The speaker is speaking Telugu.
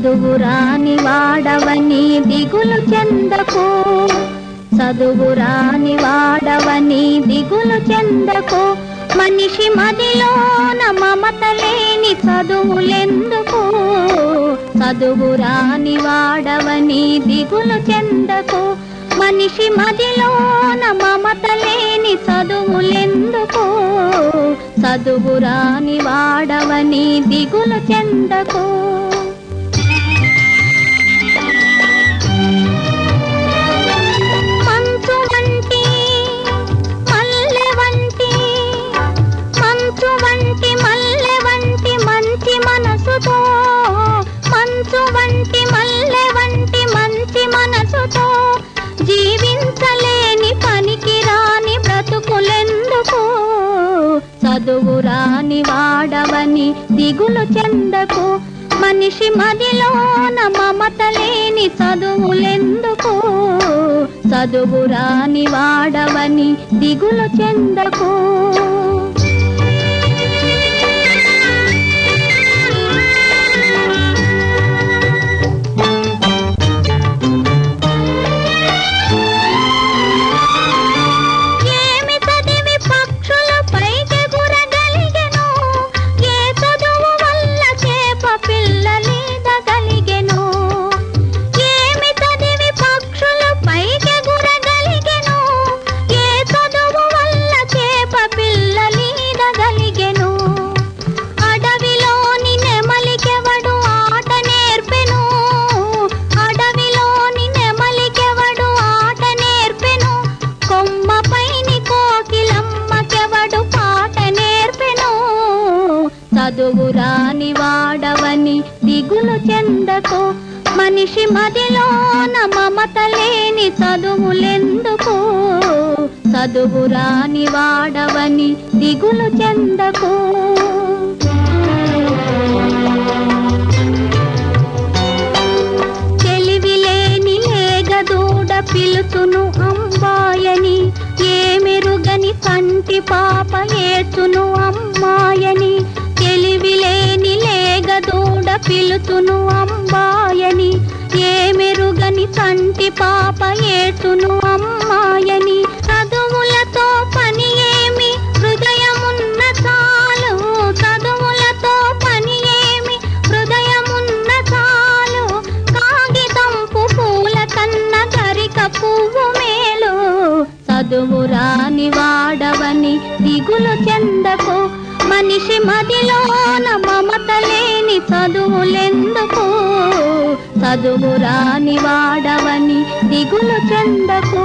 చదువురాని వాడవని దిగులు చెందకు, చదువురాని వాడవని దిగులు చెందకు. మనిషి మదిలోన మమత లేని చదువులెందుకు, చదువురాని వాడవని దిగులు చెందకు. మనిషి మదిలోన మమత లేని చదువులెందుకు, చదువురాని వాడవని దిగులు చెందకు. మంచు వంటి మల్లె వంటి, మంచు వంటి మల్లె వంటి మంచి మనసుతో, మంచు వంటి మల్లె వంటి మంచి మనసుతో జీవించలేని పనికి రాని బ్రతుకులెందుకు, చదువురాని వాడవని దిగులు చెందకు. మనిషి మదిలోన మమత లేని చదువులెందుకు, చదువురాని వాడవని దిగులు చెందకు. చదువురాని వాడవని దిగులు చెందకు. మనిషి మదిలోన మమత లేని చదువులెందుకు, చదువురాని వాడవని దిగులు చెందకు. తెలివిలేని లేగదూడ పిలుచును అమ్మాయని, ఏమెరుగని కంటి పాప ఏచును అమ్మాయని. తెలివిలేని లేగదూడ పిలుచును అమ్మాయని, ఏమెరుగని కంటి పాప ఏచును అమ్మాయని. చదువులతో పని ఏమి హృదయమున్న చాలు, చదువులతో పని ఏమి హృదయమున్న చాలు. కాగితంపు పూల కన్న గరిక పువ్వు మేలు, చదువురాని వాడవని దిగులు చెందకు. మనిషి మదిలోన మమత లేని చదువులెందుకు, చదువురాని వాడవని దిగులు చెందకు.